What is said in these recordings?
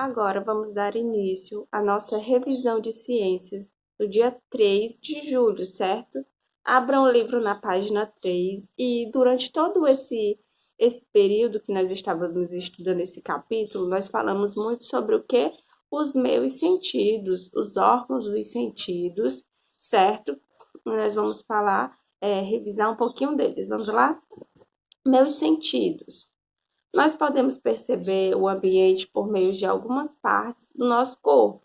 Agora vamos dar início à nossa revisão de ciências do dia 3 de julho, certo? Abram o livro na página 3 e durante todo esse período que nós estávamos estudando esse capítulo, nós falamos muito sobre o que? Os meus sentidos, os órgãos dos sentidos, certo? Nós vamos revisar um pouquinho deles. Vamos lá? Meus sentidos. Nós podemos perceber o ambiente por meio de algumas partes do nosso corpo,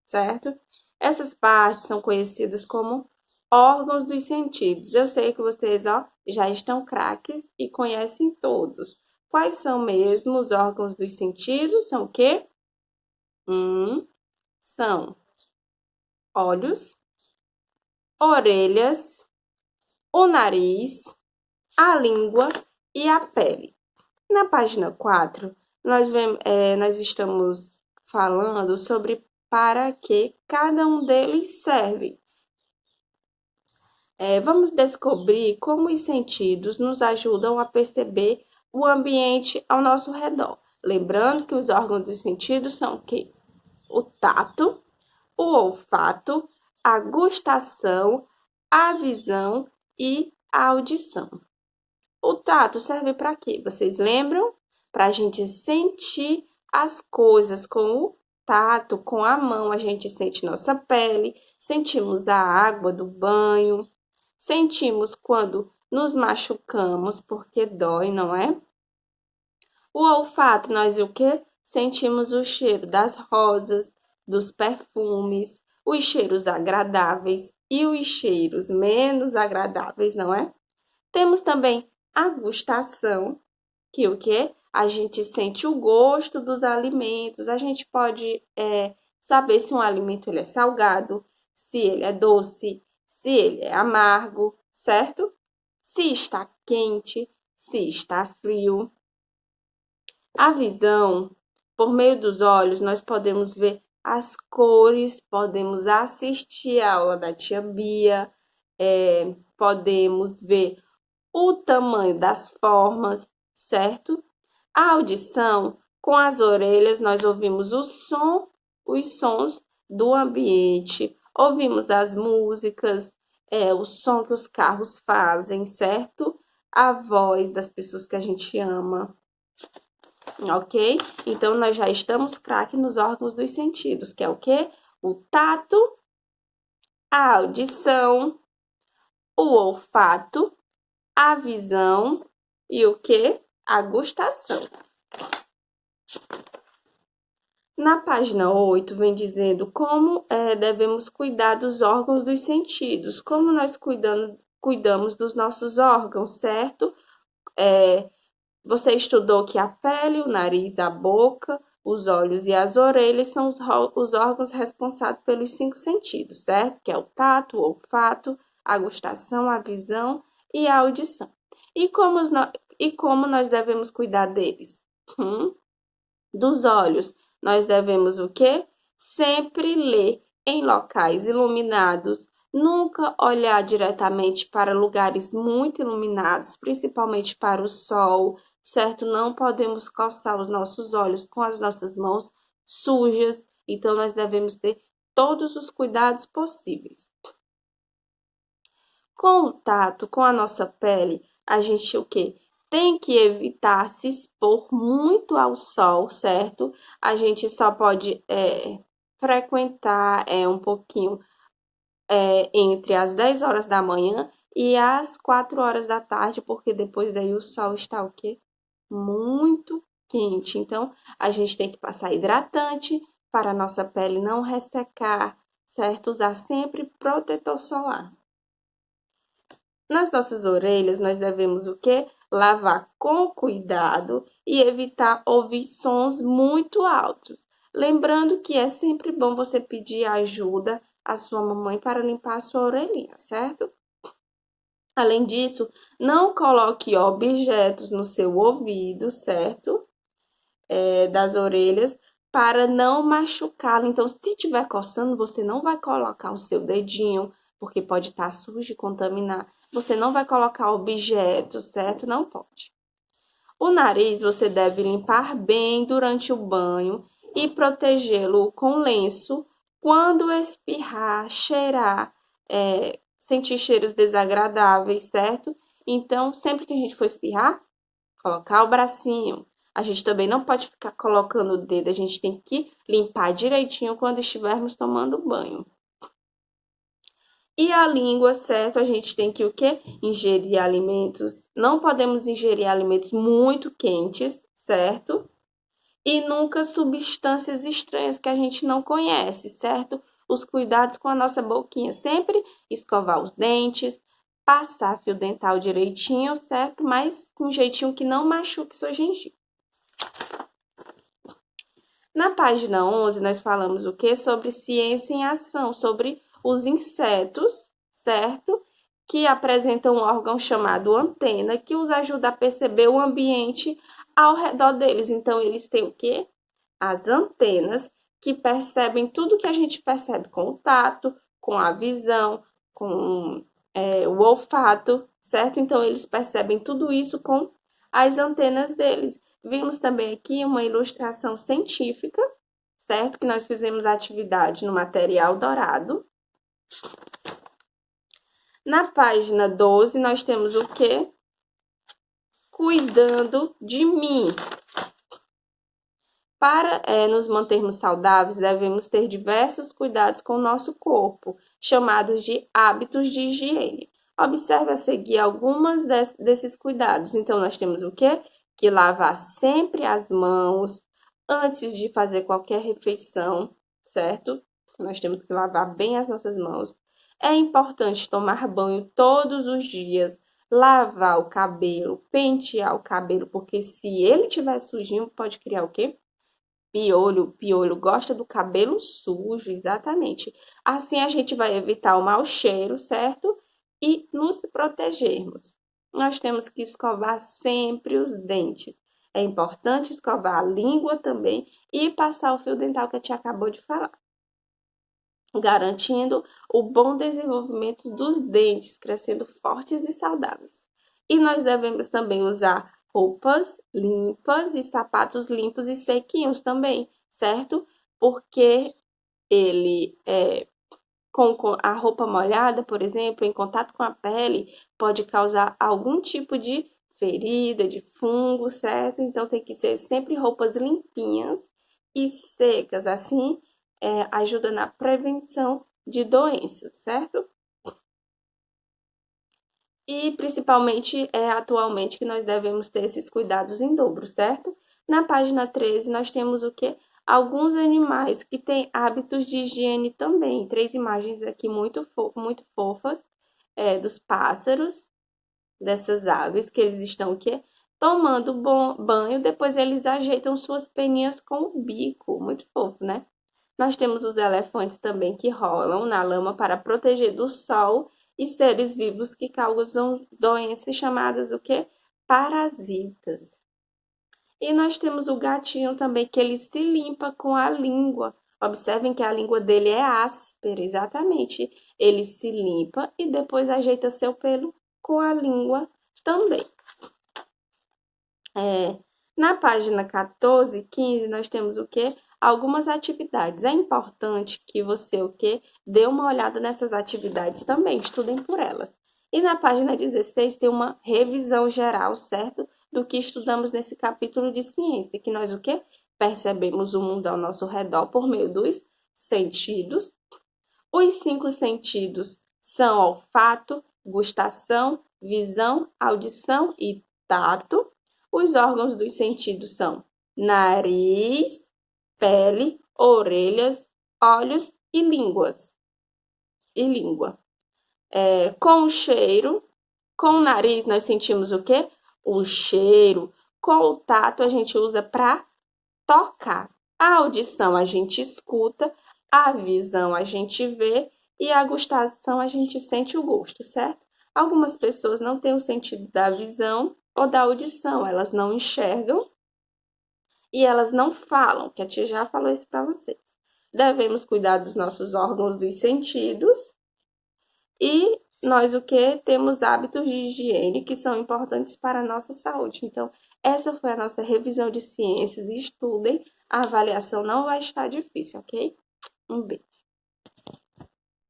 certo? Essas partes são conhecidas como órgãos dos sentidos. Eu sei que vocês, já estão craques e conhecem todos. Quais são mesmo os órgãos dos sentidos? São o quê? São olhos, orelhas, o nariz, a língua e a pele. Na página 4, nós estamos falando sobre para que cada um deles serve. Vamos descobrir como os sentidos nos ajudam a perceber o ambiente ao nosso redor. Lembrando que os órgãos dos sentidos são o quê? O tato, o olfato, a gustação, a visão e a audição. O tato serve para quê? Vocês lembram? Para a gente sentir as coisas com o tato, com a mão. A gente sente nossa pele, sentimos a água do banho, sentimos quando nos machucamos, porque dói, não é? O olfato, nós o quê? Sentimos o cheiro das rosas, dos perfumes, os cheiros agradáveis e os cheiros menos agradáveis, não é? Temos também a gustação, que o quê? A gente sente o gosto dos alimentos, a gente pode saber se um alimento ele é salgado, se ele é doce, se ele é amargo, certo? Se está quente, se está frio. A visão, por meio dos olhos, nós podemos ver as cores, podemos assistir a aula da tia Bia, podemos ver o tamanho das formas, certo? A audição, com as orelhas, nós ouvimos os sons do ambiente, ouvimos as músicas, o som que os carros fazem, certo? A voz das pessoas que a gente ama, ok? Então, nós já estamos craque nos órgãos dos sentidos, que é o quê? O tato, a audição, o olfato, a visão e o quê? A gustação. Na página 8, vem dizendo como devemos cuidar dos órgãos dos sentidos, como nós cuidamos dos nossos órgãos, certo? Você estudou que a pele, o nariz, a boca, os olhos e as orelhas são os órgãos responsáveis pelos 5 sentidos, certo? Que é o tato, o olfato, a gustação, a visão e a audição. E como nós devemos cuidar deles? Dos olhos, nós devemos o quê? Sempre ler em locais iluminados, nunca olhar diretamente para lugares muito iluminados, principalmente para o sol, certo? Não podemos coçar os nossos olhos com as nossas mãos sujas, então nós devemos ter todos os cuidados possíveis. Com o tato, com a nossa pele, a gente o quê? Tem que evitar se expor muito ao sol, certo? A gente só pode frequentar um pouquinho entre as 10 horas da manhã e as 4 horas da tarde, porque depois daí o sol está o quê? Muito quente. Então, a gente tem que passar hidratante para a nossa pele não ressecar, certo? Usar sempre protetor solar. Nas nossas orelhas, nós devemos o quê? Lavar com cuidado e evitar ouvir sons muito altos. Lembrando que é sempre bom você pedir ajuda à sua mamãe para limpar a sua orelhinha, certo? Além disso, não coloque objetos no seu ouvido, certo? Das orelhas, para não machucá-lo. Então, se estiver coçando, você não vai colocar o seu dedinho, porque pode estar sujo e contaminar. Você não vai colocar objetos, certo? Não pode. O nariz você deve limpar bem durante o banho e protegê-lo com lenço quando espirrar, cheirar, sentir cheiros desagradáveis, certo? Então, sempre que a gente for espirrar, colocar o bracinho. A gente também não pode ficar colocando o dedo, a gente tem que limpar direitinho quando estivermos tomando banho. E a língua, certo? A gente tem que o quê? Ingerir alimentos. Não podemos ingerir alimentos muito quentes, certo? E nunca substâncias estranhas que a gente não conhece, certo? Os cuidados com a nossa boquinha. Sempre escovar os dentes, passar fio dental direitinho, certo? Mas com um jeitinho que não machuque sua gengiva. Na página 11, nós falamos o quê? Sobre ciência em ação, sobre os insetos, certo? Que apresentam um órgão chamado antena, que os ajuda a perceber o ambiente ao redor deles. Então, eles têm o quê? As antenas, que percebem tudo que a gente percebe com o tato, com a visão, com o olfato, certo? Então, eles percebem tudo isso com as antenas deles. Vimos também aqui uma ilustração científica, certo? Que nós fizemos atividade no material dourado. Na página 12, nós temos o quê? Cuidando de mim. Para nos mantermos saudáveis, devemos ter diversos cuidados com o nosso corpo, chamados de hábitos de higiene. Observe a seguir algumas desses cuidados. Então, nós temos o quê? Que lavar sempre as mãos antes de fazer qualquer refeição, certo? Nós temos que lavar bem as nossas mãos. É importante tomar banho todos os dias, lavar o cabelo, pentear o cabelo, porque se ele estiver sujinho, pode criar o quê? Piolho, piolho gosta do cabelo sujo, exatamente. Assim a gente vai evitar o mau cheiro, certo? E nos protegermos. Nós temos que escovar sempre os dentes. É importante escovar a língua também e passar o fio dental que a tia acabou de falar, garantindo o bom desenvolvimento dos dentes, crescendo fortes e saudáveis. E nós devemos também usar roupas limpas e sapatos limpos e sequinhos também, certo? Porque ele com a roupa molhada, por exemplo, em contato com a pele, pode causar algum tipo de ferida, de fungo, certo? Então tem que ser sempre roupas limpinhas e secas, assim ajuda na prevenção de doenças, certo? E principalmente atualmente que nós devemos ter esses cuidados em dobro, certo? Na página 13 nós temos o que? Alguns animais que têm hábitos de higiene também. 3 imagens aqui muito fofas dos pássaros, dessas aves, que eles estão o quê? Tomando banho, depois eles ajeitam suas peninhas com o bico. Muito fofo, né? Nós temos os elefantes também que rolam na lama para proteger do sol e seres vivos que causam doenças chamadas o quê? Parasitas. E nós temos o gatinho também que ele se limpa com a língua. Observem que a língua dele é áspera, exatamente. Ele se limpa e depois ajeita seu pelo com a língua também. Na página 14 e 15, nós temos o quê? Algumas atividades. É importante que você o quê? Dê uma olhada nessas atividades também, estudem por elas. E na página 16 tem uma revisão geral, certo? Do que estudamos nesse capítulo de ciência, que nós o quê? Percebemos o mundo ao nosso redor por meio dos sentidos. Os 5 sentidos são olfato, gustação, visão, audição e tato. Os órgãos dos sentidos são nariz, pele, orelhas, olhos e línguas. Língua. Com o cheiro, com o nariz nós sentimos o quê? O cheiro. Com o tato a gente usa para tocar. A audição a gente escuta, a visão a gente vê e a gustação a gente sente o gosto, certo? Algumas pessoas não têm o sentido da visão ou da audição, elas não enxergam e elas não falam, que a tia já falou isso para vocês. Devemos cuidar dos nossos órgãos dos sentidos e nós o que? Temos hábitos de higiene que são importantes para a nossa saúde. Então, essa foi a nossa revisão de ciências. Estudem, a avaliação não vai estar difícil, ok? Um beijo.